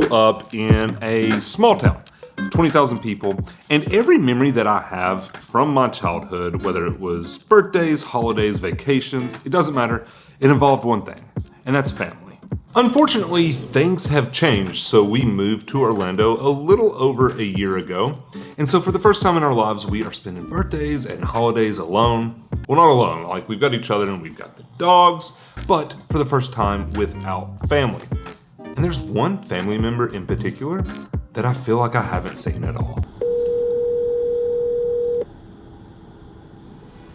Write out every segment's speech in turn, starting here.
grew up in a small town, 20,000 people, and every memory that I have from my childhood, whether it was birthdays, holidays, vacations, it doesn't matter, it involved one thing, and that's family. Unfortunately, things have changed, so we moved to Orlando a little over a year ago, and so for the first time in our lives, we are spending birthdays and holidays alone. Well, not alone, like we've got each other and we've got the dogs, but for the first time without family. And there's one family member in particular that I feel like I haven't seen at all.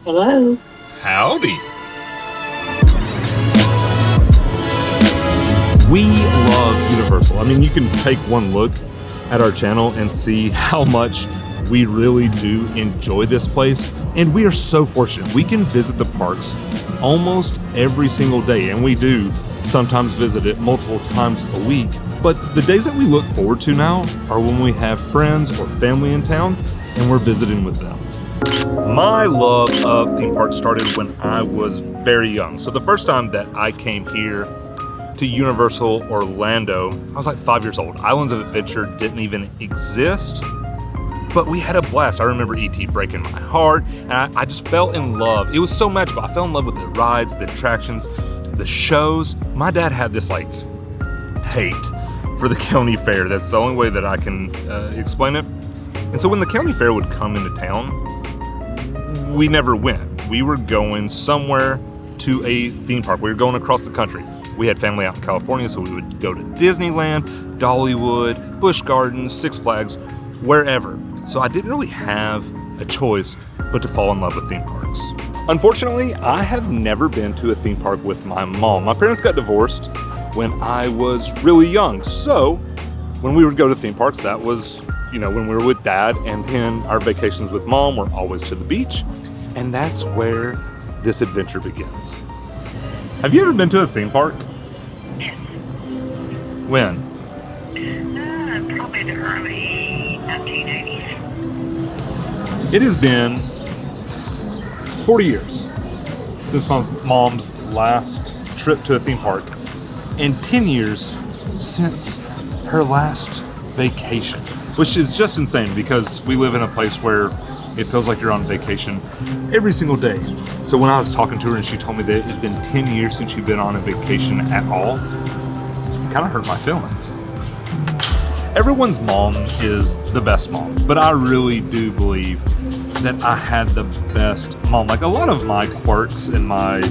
Hello? Howdy. We love Universal. I mean, you can take one look at our channel and see how much we really do enjoy this place. And we are so fortunate. We can visit the parks almost every single day, and we do sometimes visit it multiple times a week. But the days that we look forward to now are when we have friends or family in town and we're visiting with them. My love of theme parks started when I was very young. So the first time that I came here to Universal Orlando, I was like 5 years old. Islands of Adventure didn't even exist, but we had a blast. I remember E.T. breaking my heart, and I just fell in love. It was so magical. I fell in love with the rides, the attractions, the shows. My dad had this like hate for the county fair. That's the only way that I can explain it. And so when the county fair would come into town, we never went. We were going somewhere to a theme park. We were going across the country. We had family out in California, so we would go to Disneyland, Dollywood, Busch Gardens, Six Flags, wherever. So I didn't really have a choice but to fall in love with theme parks. Unfortunately, I have never been to a theme park with my mom. My parents got divorced when I was really young. So when we would go to theme parks, that was, when we were with dad, and then our vacations with mom were always to the beach. And that's where this adventure begins. Have you ever been to a theme park? When? Probably the early 1980s. It has been 40 years since my mom's last trip to a theme park, and 10 years since her last vacation, which is just insane because we live in a place where it feels like you're on vacation every single day. So when I was talking to her and she told me that it had been 10 years since she'd been on a vacation at all, it kind of hurt my feelings. Everyone's mom is the best mom, but I really do believe that I had the best mom. Like a lot of my quirks and my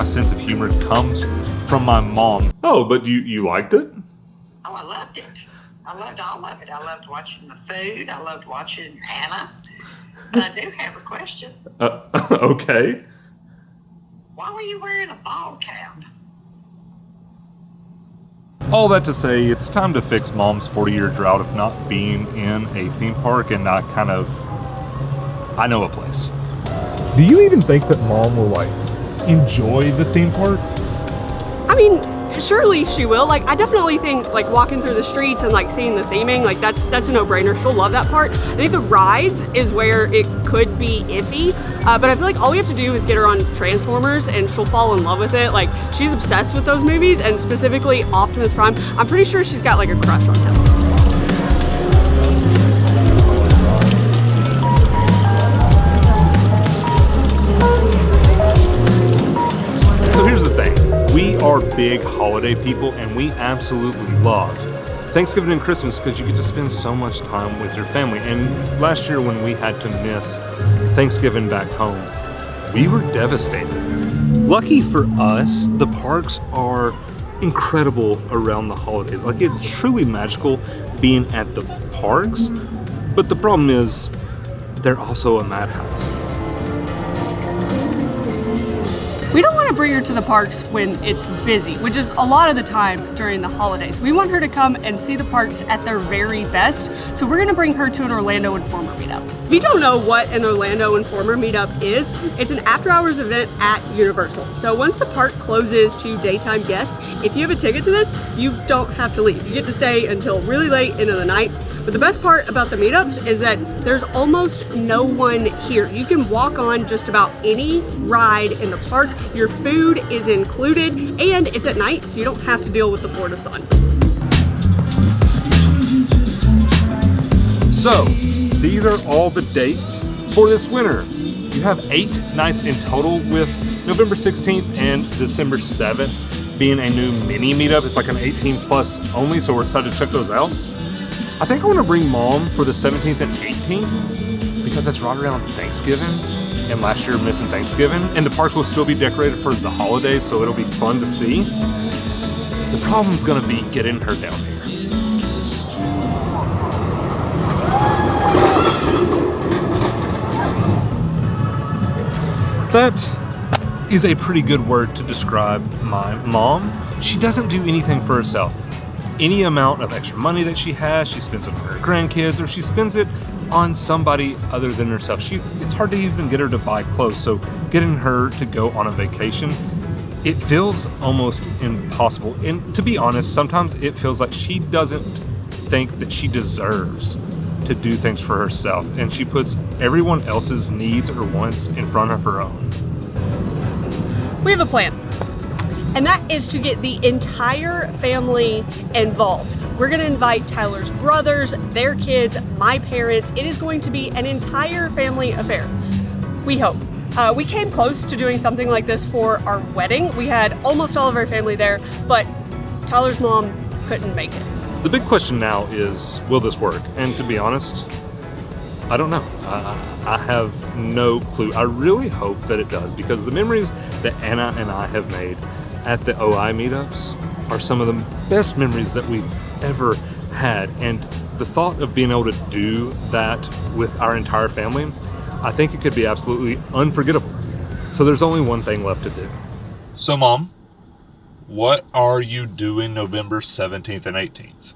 sense of humor comes from my mom. Oh, but you liked it? Oh, I loved it. I loved all of it. I loved watching the food. I loved watching Anna. But I do have a question. Okay. Why were you wearing a ball cap? All that to say, it's time to fix Mom's 40-year drought of not being in a theme park, and I know a place. Do you even think that Mom will, enjoy the theme parks? I mean, surely she will. I definitely think, walking through the streets and, seeing the theming, that's a no-brainer. She'll love that part. I think the rides is where it could be iffy, but I feel like all we have to do is get her on Transformers and she'll fall in love with it. She's obsessed with those movies, and specifically Optimus Prime. I'm pretty sure she's got, a crush on him. So here's the thing. We are big holiday people, and we absolutely love Thanksgiving and Christmas because you get to spend so much time with your family. And last year when we had to miss Thanksgiving back home, we were devastated. Lucky for us, the parks are incredible around the holidays. It's truly magical being at the parks, but the problem is they're also a madhouse. We don't want to bring her to the parks when it's busy, which is a lot of the time during the holidays. We want her to come and see the parks at their very best, so we're going to bring her to an Orlando Informer Meetup. If you don't know what an Orlando Informer Meetup is, it's an after-hours event at Universal. So once the park closes to daytime guests, if you have a ticket to this, you don't have to leave. You get to stay until really late into the night. But the best part about the meetups is that there's almost no one here. You can walk on just about any ride in the park. Your food is included, and it's at night, so you don't have to deal with the Florida sun. So, these are all the dates for this winter. You have 8 nights in total, with November 16th and December 7th being a new mini meetup. It's like an 18 plus only, so we're excited to check those out. I think I want to bring Mom for the 17th and 18th because that's right around Thanksgiving, and last year missing Thanksgiving, and the parks will still be decorated for the holidays, so it'll be fun to see. The problem's gonna be getting her down here. That is a pretty good word to describe my mom. She doesn't do anything for herself. Any amount of extra money that she has, she spends it on her grandkids, or she spends it on somebody other than herself. It's hard to even get her to buy clothes, so getting her to go on a vacation, it feels almost impossible. And to be honest, sometimes it feels like she doesn't think that she deserves to do things for herself, and she puts everyone else's needs or wants in front of her own. We have a plan, and that is to get the entire family involved. We're going to invite Tyler's brothers, their kids, my parents. It is going to be an entire family affair. We hope. We came close to doing something like this for our wedding. We had almost all of our family there, but Tyler's mom couldn't make it. The big question now is, will this work? And to be honest, I don't know. I have no clue. I really hope that it does, because the memories that Anna and I have made at the OI meetups are some of the best memories that we've ever had. And the thought of being able to do that with our entire family, I think it could be absolutely unforgettable. So there's only one thing left to do. So Mom, what are you doing November 17th and 18th?